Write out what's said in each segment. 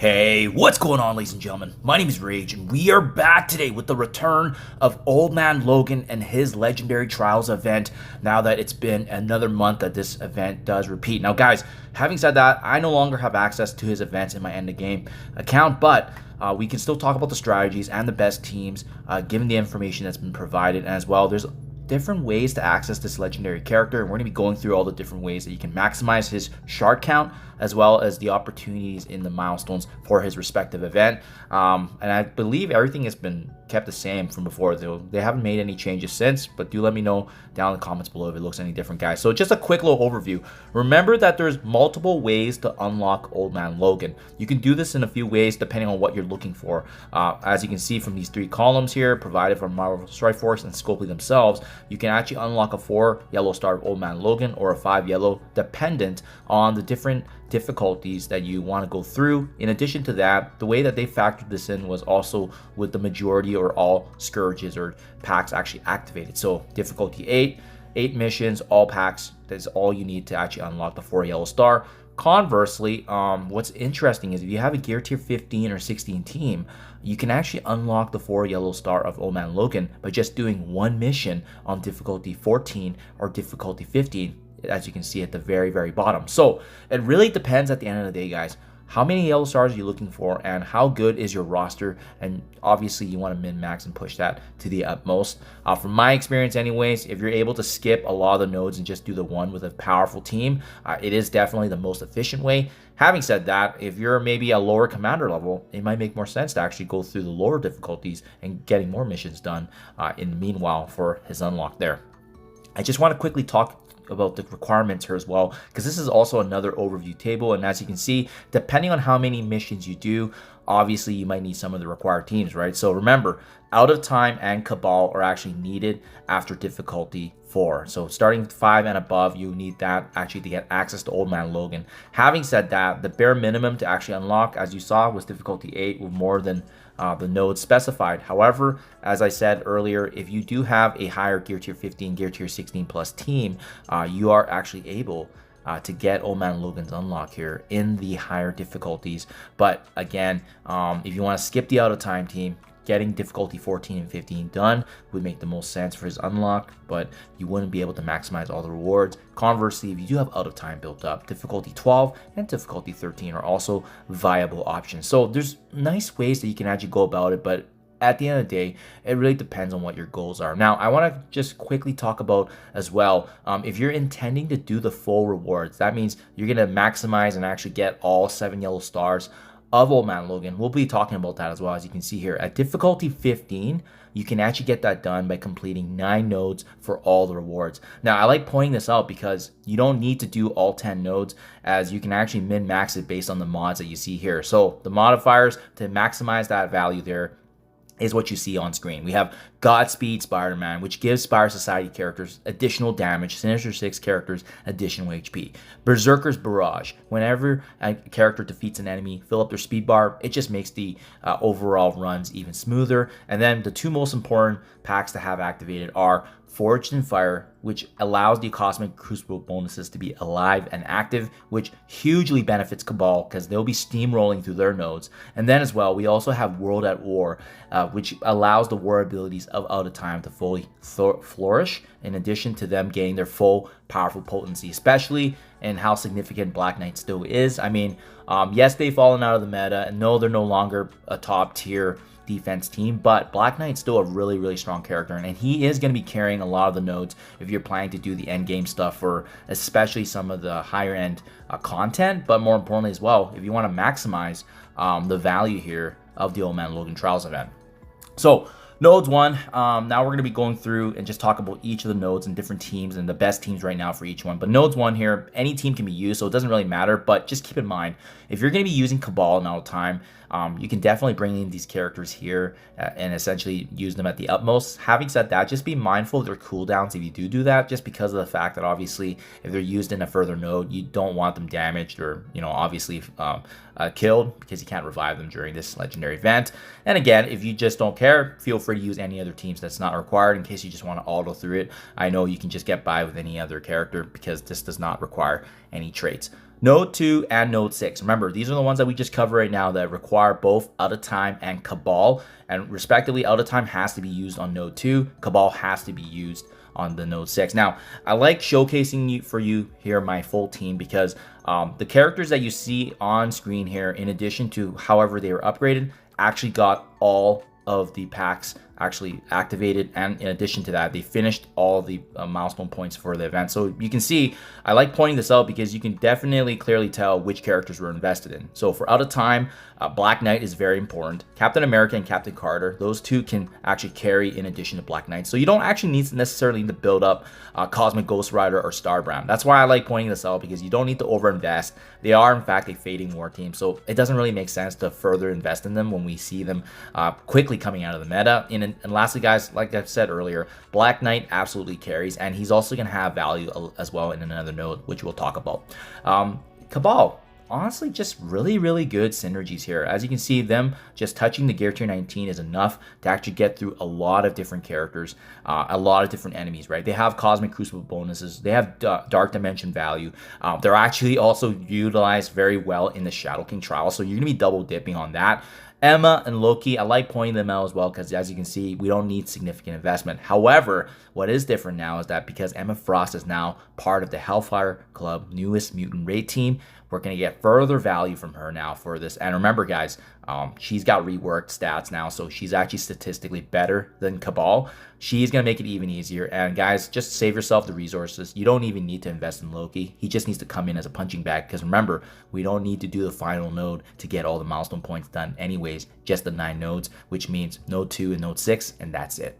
Hey, what's going on, ladies and gentlemen? My name is Rayge, and we are back today with the return of Old Man Logan and his Legendary Trials event, now that it's been another month that this event does repeat. Now, guys, having said that, I no longer have access to his events in my end-of-game account, but we can still talk about the strategies and the best teams, given the information that's been provided, and as well, there's different ways to access this legendary character, and we're going to be going through all the different ways that you can maximize his shard count as well as the opportunities in the milestones for his respective event. And I believe everything has been kept the same from before, though they haven't made any changes since, but do let me know down in the comments below if it looks any different, guys. So just a quick little overview. Remember that there's multiple ways to unlock Old Man Logan. You can do this in a few ways depending on what you're looking for. As you can see from these three columns here provided from Marvel Strike Force and Scopely themselves, you can actually unlock a 4 yellow star of Old Man Logan or a 5 yellow, dependent on the different difficulties that you want to go through. In addition to that, the way that they factored this in was also with the majority or all scourges or packs actually activated. So difficulty 8 missions, all packs, that's all you need to actually unlock the 4 yellow star. Conversely, what's interesting is if you have a gear tier 15 or 16 team, you can actually unlock the 4 yellow star of Old Man Logan by just doing one mission on difficulty 14 or difficulty 15, as you can see at the very bottom. So it really depends at the end of the day, guys. How many yellow stars are you looking for, and how good is your roster? And obviously you want to min-max and push that to the utmost. From my experience anyways, if you're able to skip a lot of the nodes and just do the one with a powerful team, it is definitely the most efficient way. Having said that, if you're maybe a lower commander level, it might make more sense to actually go through the lower difficulties and getting more missions done in the meanwhile for his unlock there. I just want to quickly talk about the requirements here as well, because this is also another overview table, and as you can see, depending on how many missions you do, obviously you might need some of the required teams, right? So remember, Out of Time and Cabal are actually needed after difficulty 4. So starting 5 and above, you need that actually to get access to Old Man Logan. Having said that, the bare minimum to actually unlock, as you saw, was difficulty 8 with more than the nodes specified. However, as I said earlier, if you do have a higher gear tier 15, gear tier 16 plus team, you are actually able to get Old Man Logan's unlock here in the higher difficulties. But again, if you want to skip the Out of Time team, getting difficulty 14 and 15 done would make the most sense for his unlock, but you wouldn't be able to maximize all the rewards. Conversely, if you do have Out of Time built up, difficulty 12 and difficulty 13 are also viable options. So there's nice ways that you can actually go about it, but at the end of the day, it really depends on what your goals are. Now, I want to just quickly talk about as well, if you're intending to do the full rewards, that means you're going to maximize and actually get all 7 yellow stars of Old Man Logan. We'll be talking about that as well. As you can see here, at difficulty 15, you can actually get that done by completing 9 nodes for all the rewards. Now, I like pointing this out because you don't need to do all 10 nodes, as you can actually min-max it based on the mods that you see here. So the modifiers to maximize that value there is what you see on screen. We have Godspeed Spider-Man, which gives Spire Society characters additional damage, Sinister Six characters additional HP. Berserker's Barrage, whenever a character defeats an enemy, fill up their speed bar, it just makes the overall runs even smoother. And then the two most important packs to have activated are Forged in Fire, which allows the Cosmic Crucible bonuses to be alive and active, which hugely benefits Cabal because they'll be steamrolling through their nodes. And then as well, we also have World at War, which allows the war abilities of Out of Time to fully flourish, in addition to them gaining their full powerful potency, especially in how significant Black Knight still is. I mean, yes, they've fallen out of the meta, and no, they're no longer a top tier defense team, but Black Knight's still a really strong character, and he is going to be carrying a lot of the nodes if you're planning to do the end game stuff, for especially some of the higher end content, but more importantly as well, if you want to maximize the value here of the Old Man Logan Trials event. So nodes 1, now we're going to be going through and just talk about each of the nodes and different teams and the best teams right now for each one. But nodes 1 here, any team can be used, so it doesn't really matter, but just keep in mind, if you're going to be using Cabal in Out of Time, you can definitely bring in these characters here and essentially use them at the utmost. Having said that, just be mindful of their cooldowns if you do that, just because of the fact that obviously if they're used in a further node, you don't want them damaged or, you know, obviously killed, because you can't revive them during this legendary event. And again, if you just don't care, feel free to use any other teams that's not required in case you just want to auto through it. I know you can just get by with any other character because this does not require any traits. Node 2 and Node 6. Remember, these are the ones that we just covered right now that require both Out of Time and Cabal. And respectively, Out of Time has to be used on Node 2. Cabal has to be used on the Node 6. Now, I like showcasing for you here my full team because the characters that you see on screen here, in addition to however they were upgraded, actually got all of the packs actually activated, and in addition to that, they finished all the milestone points for the event. So you can see, I like pointing this out because you can definitely clearly tell which characters were invested in. So for Out of Time, Black Knight is very important. Captain America and Captain Carter, those two can actually carry in addition to Black Knight. So you don't actually necessarily need to build up Cosmic Ghost Rider or Starbrand. That's why I like pointing this out, because you don't need to overinvest. They are in fact a fading war team, so it doesn't really make sense to further invest in them when we see them quickly coming out of the meta. And lastly, guys, like I said earlier, Black Knight absolutely carries, and he's also going to have value as well in another node, which we'll talk about. Cabal, honestly, just really good synergies here. As you can see, them just touching the gear tier 19 is enough to actually get through a lot of different characters, a lot of different enemies, right? They have Cosmic Crucible bonuses, they have Dark Dimension value. They're actually also utilized very well in the Shadow King trial, so you're gonna be double dipping on that. Emma and Loki, I like pointing them out as well because, as you can see, we don't need significant investment. However, what is different now is that because Emma Frost is now part of the Hellfire Club newest mutant raid team, we're going to get further value from her now for this. And remember, guys, she's got reworked stats now, so she's actually statistically better than Cabal. She's going to make it even easier. And guys, just save yourself the resources. You don't even need to invest in Loki. He just needs to come in as a punching bag, because remember, we don't need to do the final node to get all the milestone points done anyways, just the 9 nodes, which means Node 2 and Node 6, and that's it.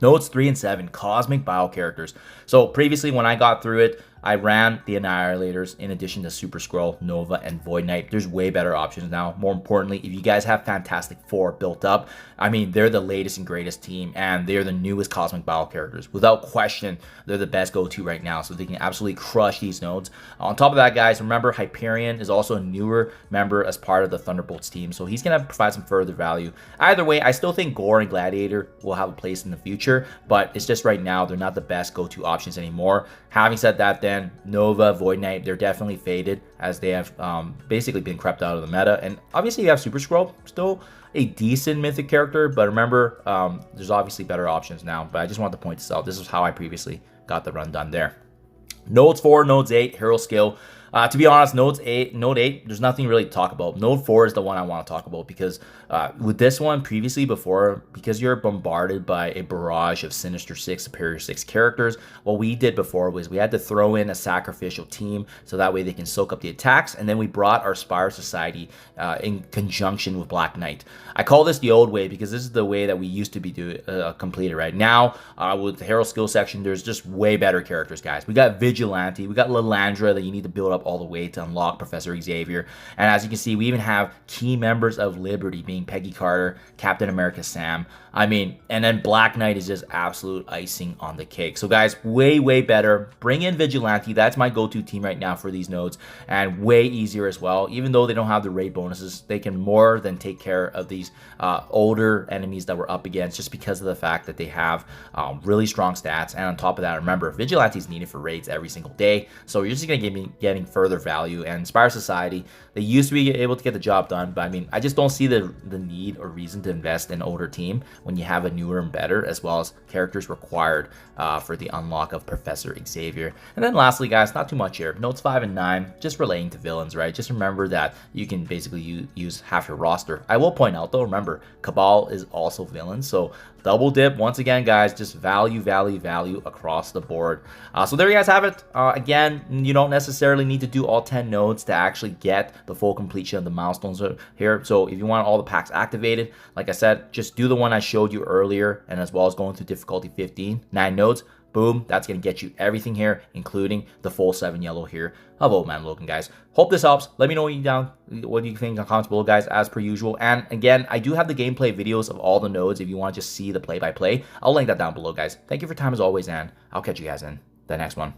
Nodes 3 and 7, Cosmic Bio characters. So previously when I got through it, I ran the Annihilators in addition to Super Skrull, Nova, and Void Knight. There's way better options now. More importantly, if you guys have Fantastic Four built up, I mean, they're the latest and greatest team, and they're the newest Cosmic Bio characters. Without question, they're the best go-to right now, so they can absolutely crush these nodes. On top of that, guys, remember Hyperion is also a newer member as part of the Thunderbolts team, so he's going to provide some further value. Either way, I still think Gore and Gladiator will have a place in the future, but it's just right now, they're not the best go-to options anymore. Having said that, then Nova, Void Knight, they're definitely faded as they have basically been crept out of the meta. And obviously you have Super Skrull, still a decent mythic character, but remember, there's obviously better options now. But I just wanted to point this out. This is how I previously got the run done there. Nodes 4, Nodes 8, Hero Skill. To be honest, Node 8, there's nothing really to talk about. Node 4 is the one I want to talk about because with this one previously before, because you're bombarded by a barrage of Sinister 6, Superior 6 characters, what we did before was we had to throw in a sacrificial team so that way they can soak up the attacks, and then we brought our Spire Society in conjunction with Black Knight. I call this the old way because this is the way that we used to be completed. Right now, with the Hero Skill section, there's just way better characters, guys. We got Vigilante, we got Lilandra that you need to build up all the way to unlock Professor Xavier. And as you can see, we even have key members of Liberty being Peggy Carter, Captain America Sam. I mean, and then Black Knight is just absolute icing on the cake. So guys, way better. Bring in Vigilante. That's my go-to team right now for these nodes, and way easier as well. Even though they don't have the raid bonuses, they can more than take care of these older enemies that we're up against, just because of the fact that they have really strong stats. And on top of that, remember, Vigilante is needed for raids every single day, so you're just going to be getting further value. And Spire Society, they used to be able to get the job done, but I mean, I just don't see the need or reason to invest in an older team when you have a newer and better, as well as characters required for the unlock of Professor Xavier. And then lastly, guys, not too much here. Nodes 5 and 9, just relating to villains, right? Just remember that you can basically use half your roster. I will point out though, remember, Cabal is also villain, so double dip once again, guys. Just value across the board. So there you guys have it. Again, you don't necessarily need to do all 10 nodes to actually get the full completion of the milestones here. So if you want all the packs activated, like I said, just do the one I showed you earlier, and as well as going through difficulty 15, 9 nodes. Boom, that's going to get you everything here, including the full 7 yellow here of Old Man Logan, guys. Hope this helps. Let me know what you think in the comments below, guys, as per usual. And again, I do have the gameplay videos of all the nodes if you want to just see the play-by-play. I'll link that down below, guys. Thank you for your time as always, and I'll catch you guys in the next one.